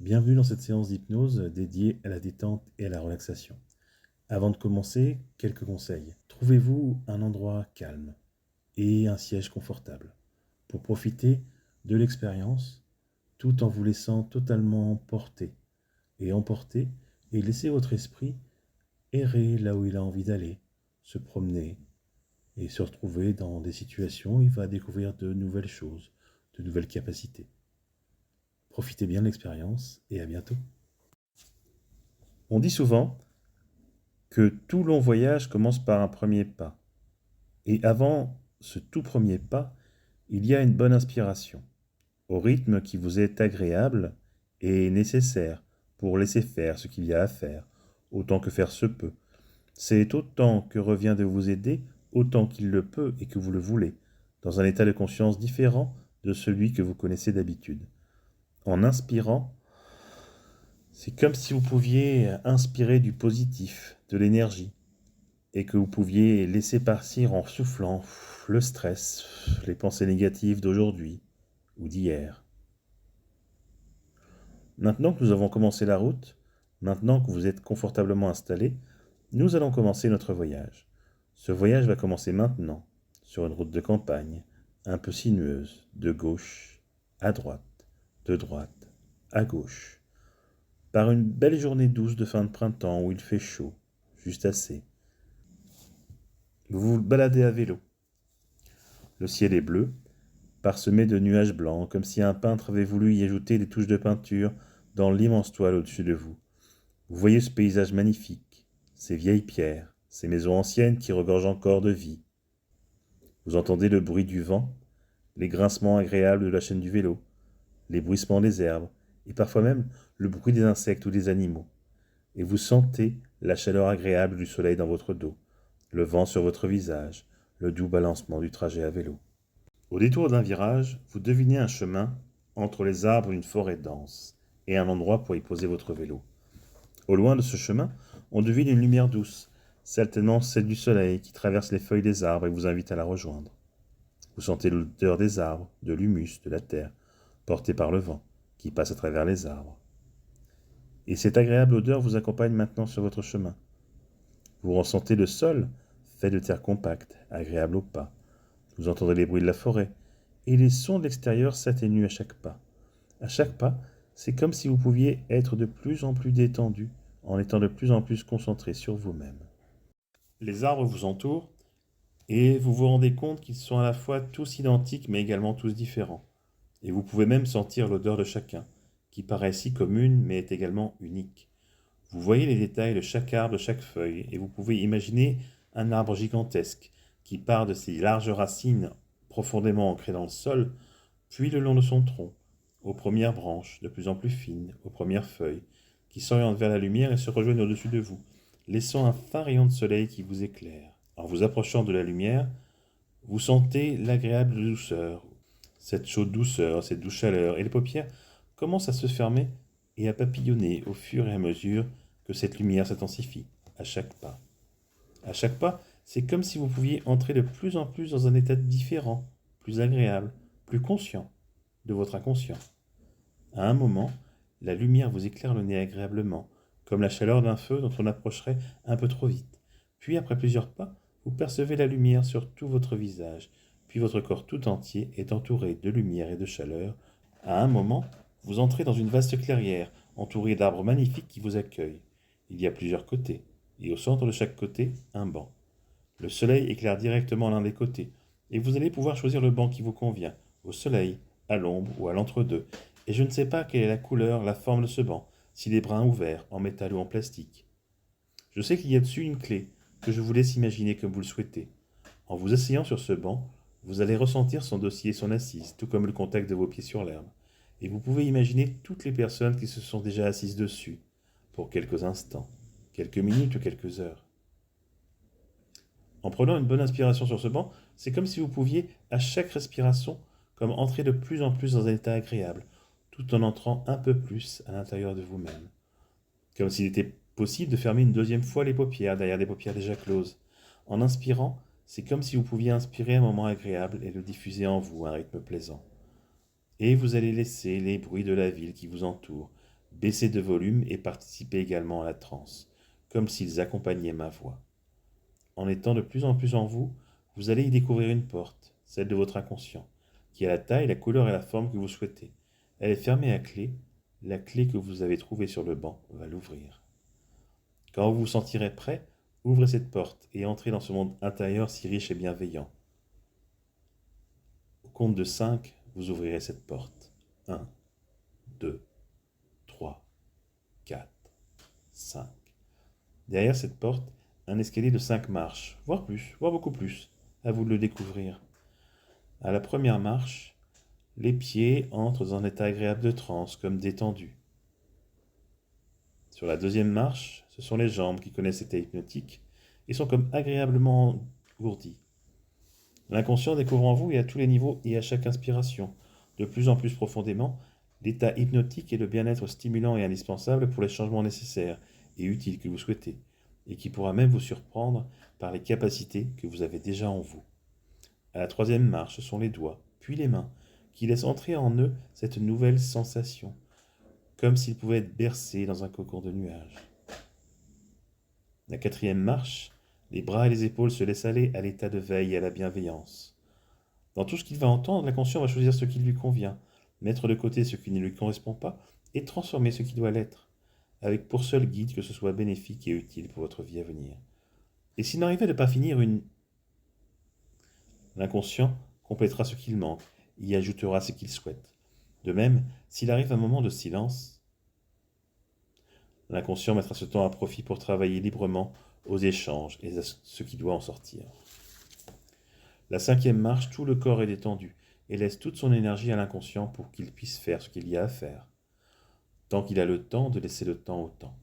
Bienvenue dans cette séance d'hypnose dédiée à la détente et à la relaxation. Avant de commencer, quelques conseils. Trouvez-vous un endroit calme et un siège confortable pour profiter de l'expérience tout en vous laissant totalement porter et emporter et laisser votre esprit errer là où il a envie d'aller, se promener et se retrouver dans des situations où il va découvrir de nouvelles choses, de nouvelles capacités. Profitez bien de l'expérience et à bientôt. On dit souvent que tout long voyage commence par un premier pas. Et avant ce tout premier pas, il y a une bonne inspiration, au rythme qui vous est agréable et nécessaire pour laisser faire ce qu'il y a à faire, autant que faire se peut. C'est autant que revient de vous aider, autant qu'il le peut et que vous le voulez, dans un état de conscience différent de celui que vous connaissez d'habitude. En inspirant, c'est comme si vous pouviez inspirer du positif, de l'énergie, et que vous pouviez laisser partir en soufflant le stress, les pensées négatives d'aujourd'hui ou d'hier. Maintenant que nous avons commencé la route, maintenant que vous êtes confortablement installés, nous allons commencer notre voyage. Ce voyage va commencer maintenant, sur une route de campagne, un peu sinueuse, de gauche à droite, de droite à gauche, par une belle journée douce de fin de printemps où il fait chaud, juste assez. Vous vous baladez à vélo. Le ciel est bleu, parsemé de nuages blancs, comme si un peintre avait voulu y ajouter des touches de peinture dans l'immense toile au-dessus de vous. Vous voyez ce paysage magnifique, ces vieilles pierres, ces maisons anciennes qui regorgent encore de vie. Vous entendez le bruit du vent, les grincements agréables de la chaîne du vélo, les bruissements des herbes, et parfois même le bruit des insectes ou des animaux. Et vous sentez la chaleur agréable du soleil dans votre dos, le vent sur votre visage, le doux balancement du trajet à vélo. Au détour d'un virage, vous devinez un chemin entre les arbres d'une forêt dense et un endroit pour y poser votre vélo. Au loin de ce chemin, on devine une lumière douce, certainement celle du soleil qui traverse les feuilles des arbres et vous invite à la rejoindre. Vous sentez l'odeur des arbres, de l'humus, de la terre, portée par le vent qui passe à travers les arbres. Et cette agréable odeur vous accompagne maintenant sur votre chemin. Vous ressentez le sol, fait de terre compacte, agréable au pas. Vous entendez les bruits de la forêt, et les sons de l'extérieur s'atténuent à chaque pas. À chaque pas, c'est comme si vous pouviez être de plus en plus détendu, en étant de plus en plus concentré sur vous-même. Les arbres vous entourent, et vous vous rendez compte qu'ils sont à la fois tous identiques, mais également tous différents. Et vous pouvez même sentir l'odeur de chacun, qui paraît si commune, mais est également unique. Vous voyez les détails de chaque arbre, de chaque feuille, et vous pouvez imaginer un arbre gigantesque qui part de ses larges racines profondément ancrées dans le sol, puis le long de son tronc, aux premières branches, de plus en plus fines, aux premières feuilles, qui s'orientent vers la lumière et se rejoignent au-dessus de vous, laissant un fin rayon de soleil qui vous éclaire. En vous approchant de la lumière, vous sentez l'agréable douceur, cette chaude douceur, cette douce chaleur, et les paupières commencent à se fermer et à papillonner au fur et à mesure que cette lumière s'intensifie, à chaque pas. À chaque pas, c'est comme si vous pouviez entrer de plus en plus dans un état différent, plus agréable, plus conscient de votre inconscient. À un moment, la lumière vous éclaire le nez agréablement, comme la chaleur d'un feu dont on approcherait un peu trop vite. Puis, après plusieurs pas, vous percevez la lumière sur tout votre visage, puis votre corps tout entier est entouré de lumière et de chaleur. À un moment, vous entrez dans une vaste clairière, entourée d'arbres magnifiques qui vous accueillent. Il y a plusieurs côtés, et au centre de chaque côté, un banc. Le soleil éclaire directement l'un des côtés, et vous allez pouvoir choisir le banc qui vous convient, au soleil, à l'ombre ou à l'entre-deux. Et je ne sais pas quelle est la couleur, la forme de ce banc, s'il est brun ou vert, en métal ou en plastique. Je sais qu'il y a dessus une clé, que je vous laisse imaginer comme vous le souhaitez. En vous asseyant sur ce banc, vous allez ressentir son dossier et son assise, tout comme le contact de vos pieds sur l'herbe. Et vous pouvez imaginer toutes les personnes qui se sont déjà assises dessus, pour quelques instants, quelques minutes ou quelques heures. En prenant une bonne inspiration sur ce banc, c'est comme si vous pouviez, à chaque respiration, comme entrer de plus en plus dans un état agréable, tout en entrant un peu plus à l'intérieur de vous-même. Comme s'il était possible de fermer une deuxième fois les paupières derrière des paupières déjà closes. En inspirant, c'est comme si vous pouviez inspirer un moment agréable et le diffuser en vous à un rythme plaisant. Et vous allez laisser les bruits de la ville qui vous entoure, Baissez de volume et participez également à la transe, comme s'ils accompagnaient ma voix. En étant de plus en plus en vous, vous allez y découvrir une porte, celle de votre inconscient, qui a la taille, la couleur et la forme que vous souhaitez. Elle est fermée à clé. La clé que vous avez trouvée sur le banc va l'ouvrir. Quand vous vous sentirez prêt, ouvrez cette porte et entrez dans ce monde intérieur si riche et bienveillant. Au compte de 5, vous ouvrirez cette porte. 1, 2, 3, 4, 5. Derrière cette porte, un escalier de 5 marches, voire plus, voire beaucoup plus. À vous de le découvrir. À la première marche, les pieds entrent dans un état agréable de transe, comme détendus. Sur la deuxième marche, ce sont les jambes qui connaissent l'état hypnotique et sont comme agréablement gourdies. L'inconscient découvre en vous et à tous les niveaux et à chaque inspiration, de plus en plus profondément, l'état hypnotique et le bien-être stimulant et indispensable pour les changements nécessaires et utiles que vous souhaitez, et qui pourra même vous surprendre par les capacités que vous avez déjà en vous. À la troisième marche, ce sont les doigts, puis les mains, qui laissent entrer en eux cette nouvelle sensation, comme s'ils pouvaient être bercés dans un cocon de nuages. La quatrième marche, les bras et les épaules se laissent aller à l'état de veille et à la bienveillance. Dans tout ce qu'il va entendre, l'inconscient va choisir ce qui lui convient, mettre de côté ce qui ne lui correspond pas et transformer ce qui doit l'être, avec pour seul guide que ce soit bénéfique et utile pour votre vie à venir. Et s'il n'arrivait de pas finir une... L'inconscient complétera ce qu'il manque, y ajoutera ce qu'il souhaite. De même, s'il arrive un moment de silence, l'inconscient mettra ce temps à profit pour travailler librement aux échanges et à ce qui doit en sortir. La cinquième marche, tout le corps est détendu et laisse toute son énergie à l'inconscient pour qu'il puisse faire ce qu'il y a à faire. Tant qu'il a le temps de laisser le temps au temps.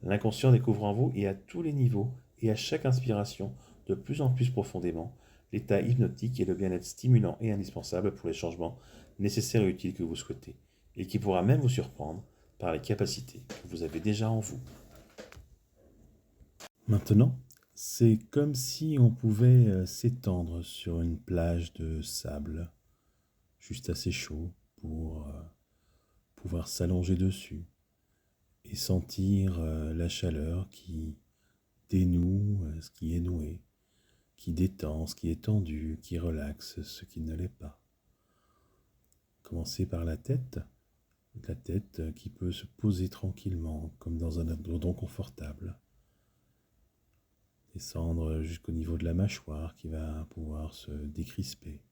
L'inconscient découvre en vous et à tous les niveaux et à chaque inspiration, de plus en plus profondément, l'état hypnotique et le bien-être stimulant et indispensable pour les changements nécessaires et utiles que vous souhaitez, et qui pourra même vous surprendre par les capacités que vous avez déjà en vous. Maintenant, c'est comme si on pouvait s'étendre sur une plage de sable, juste assez chaud pour pouvoir s'allonger dessus et sentir la chaleur qui dénoue ce qui est noué, qui détend ce qui est tendu, qui relaxe ce qui ne l'est pas. Commencer par la tête qui peut se poser tranquillement comme dans un édredon confortable. Descendre jusqu'au niveau de la mâchoire qui va pouvoir se décrisper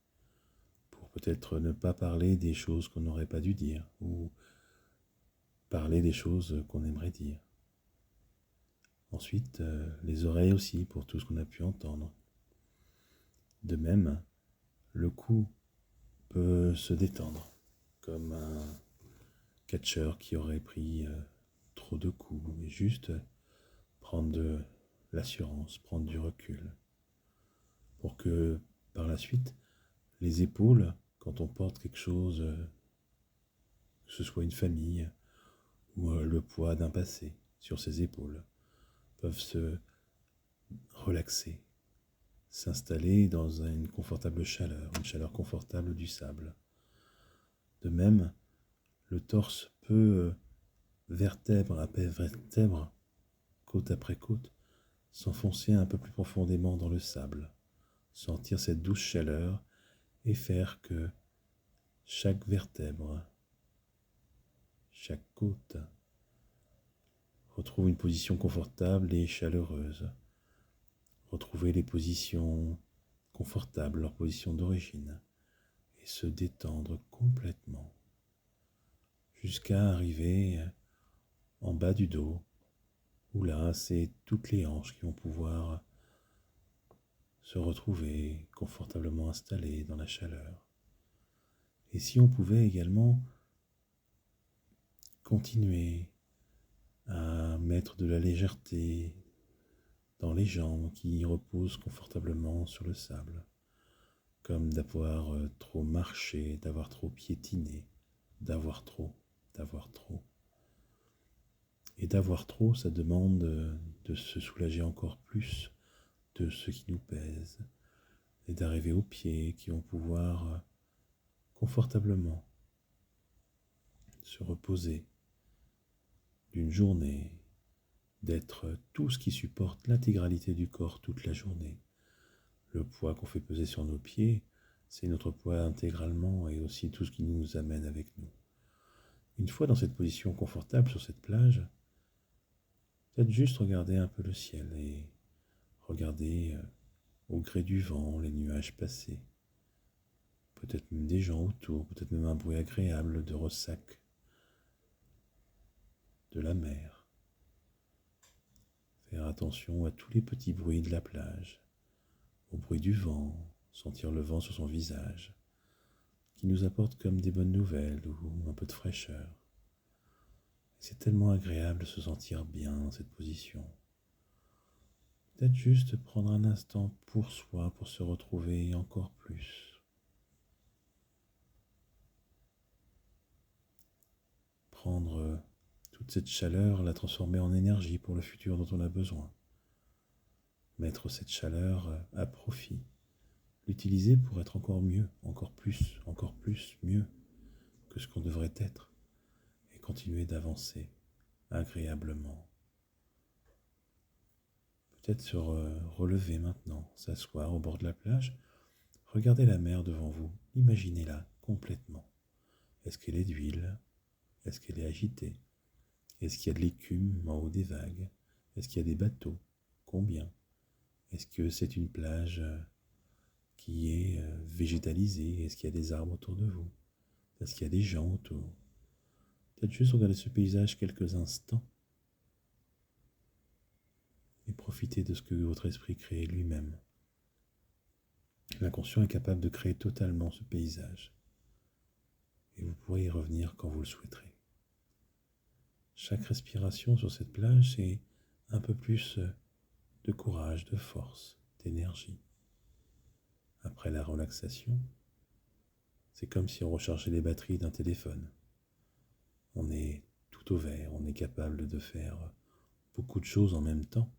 pour peut-être ne pas parler des choses qu'on n'aurait pas dû dire ou parler des choses qu'on aimerait dire. Ensuite, les oreilles aussi pour tout ce qu'on a pu entendre. De même, le cou peut se détendre comme un catcheur qui aurait pris trop de coups et juste prendre de l'assurance, prendre du recul pour que par la suite, les épaules, quand on porte quelque chose, que ce soit une famille ou le poids d'un passé sur ses épaules, peuvent se relaxer, s'installer dans une confortable chaleur, une chaleur confortable du sable. De même, le torse peut, vertèbre après vertèbre, côte après côte, s'enfoncer un peu plus profondément dans le sable, sentir cette douce chaleur et faire que chaque vertèbre, chaque côte retrouve une position confortable et chaleureuse. Retrouver les positions confortables, leur position d'origine, et se détendre complètement jusqu'à arriver en bas du dos, où là, c'est toutes les hanches qui vont pouvoir se retrouver confortablement installées dans la chaleur. Et si on pouvait également continuer à mettre de la légèreté dans les jambes qui reposent confortablement sur le sable, comme d'avoir trop marché, d'avoir trop piétiné, d'avoir trop. Et d'avoir trop, ça demande de se soulager encore plus de ce qui nous pèse et d'arriver aux pieds qui vont pouvoir confortablement se reposer d'une journée, d'être tout ce qui supporte l'intégralité du corps toute la journée. Le poids qu'on fait peser sur nos pieds, c'est notre poids intégralement et aussi tout ce qui nous amène avec nous. Une fois dans cette position confortable sur cette plage, peut-être juste regarder un peu le ciel et regarder au gré du vent les nuages passer. Peut-être même des gens autour, peut-être même un bruit agréable de ressac de la mer. Faire attention à tous les petits bruits de la plage, au bruit du vent, sentir le vent sur son visage, qui nous apporte comme des bonnes nouvelles ou un peu de fraîcheur. C'est tellement agréable de se sentir bien dans cette position. Peut-être juste prendre un instant pour soi, pour se retrouver encore plus. Prendre toute cette chaleur, la transformer en énergie pour le futur dont on a besoin. Mettre cette chaleur à profit. L'utiliser pour être encore mieux, encore plus, mieux que ce qu'on devrait être. Et continuer d'avancer agréablement. Peut-être se relever maintenant, s'asseoir au bord de la plage. Regardez la mer devant vous, imaginez-la complètement. Est-ce qu'elle est d'huile? Est-ce qu'elle est agitée? Est-ce qu'il y a de l'écume en haut des vagues? Est-ce qu'il y a des bateaux? Combien? Est-ce que c'est une plage qui est végétalisée? Est-ce qu'il y a des arbres autour de vous? Est-ce qu'il y a des gens autour? Peut-être juste regarder ce paysage quelques instants et profiter de ce que votre esprit crée lui-même. L'inconscient est capable de créer totalement ce paysage. Et vous pourrez y revenir quand vous le souhaiterez. Chaque respiration sur cette plage, c'est un peu plus de courage, de force, d'énergie. Après la relaxation, c'est comme si on rechargeait les batteries d'un téléphone. On est tout au vert, on est capable de faire beaucoup de choses en même temps.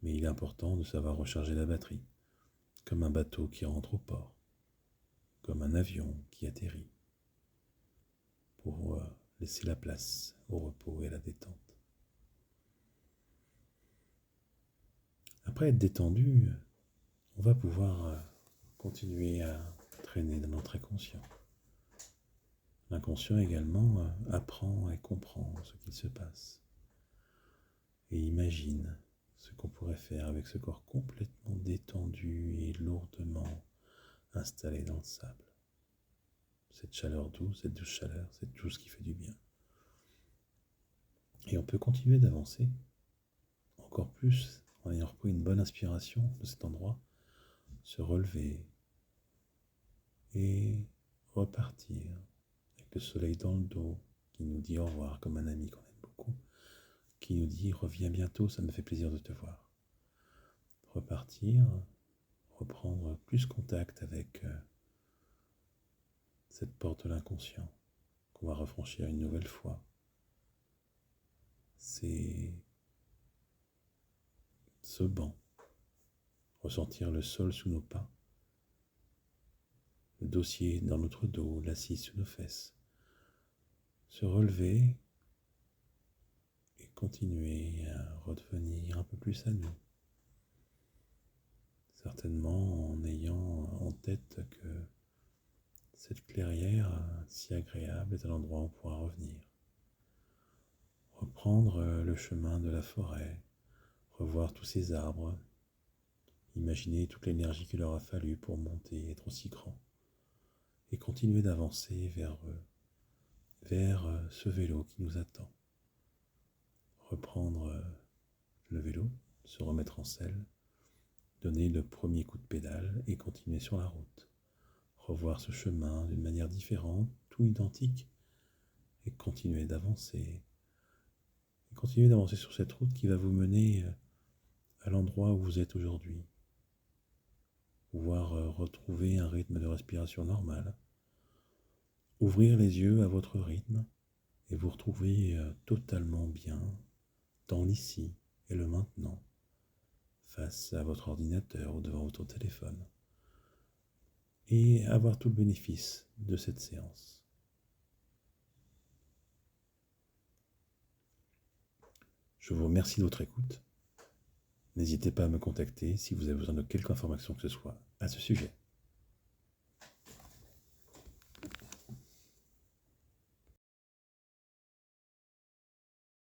Mais il est important de savoir recharger la batterie, comme un bateau qui rentre au port, comme un avion qui atterrit, pour laisser la place au repos et à la détente. Après être détendu, on va pouvoir continuer à traîner dans notre inconscient. L'inconscient également apprend et comprend ce qu'il se passe et imagine ce qu'on pourrait faire avec ce corps complètement détendu et lourdement installé dans le sable. Cette chaleur douce, cette douce chaleur, cette douce qui fait du bien. Et on peut continuer d'avancer encore plus en ayant repris une bonne inspiration de cet endroit, se relever et repartir avec le soleil dans le dos qui nous dit au revoir comme un ami qu'on aime beaucoup, qui nous dit reviens bientôt, ça me fait plaisir de te voir. Repartir, reprendre plus contact avec cette porte de l'inconscient qu'on va refranchir une nouvelle fois. C'est ce banc, ressentir le sol sous nos pas, le dossier dans notre dos, l'assise sous nos fesses, se relever et continuer à redevenir un peu plus à nous. Certainement en ayant en tête que cette clairière si agréable est un endroit où on pourra revenir. Reprendre le chemin de la forêt, revoir tous ces arbres, imaginer toute l'énergie qu'il aura fallu pour monter et être aussi grand, et continuer d'avancer vers ce vélo qui nous attend. Reprendre le vélo, se remettre en selle, donner le premier coup de pédale et continuer sur la route. Revoir ce chemin d'une manière différente, tout identique, et continuer d'avancer. Et continuer d'avancer sur cette route qui va vous mener à l'endroit où vous êtes aujourd'hui. Pouvoir retrouver un rythme de respiration normal. Ouvrir les yeux à votre rythme et vous retrouver totalement bien dans l'ici et le maintenant, face à votre ordinateur ou devant votre téléphone, et avoir tout le bénéfice de cette séance. Je vous remercie de votre écoute. N'hésitez pas à me contacter si vous avez besoin de quelque information que ce soit à ce sujet.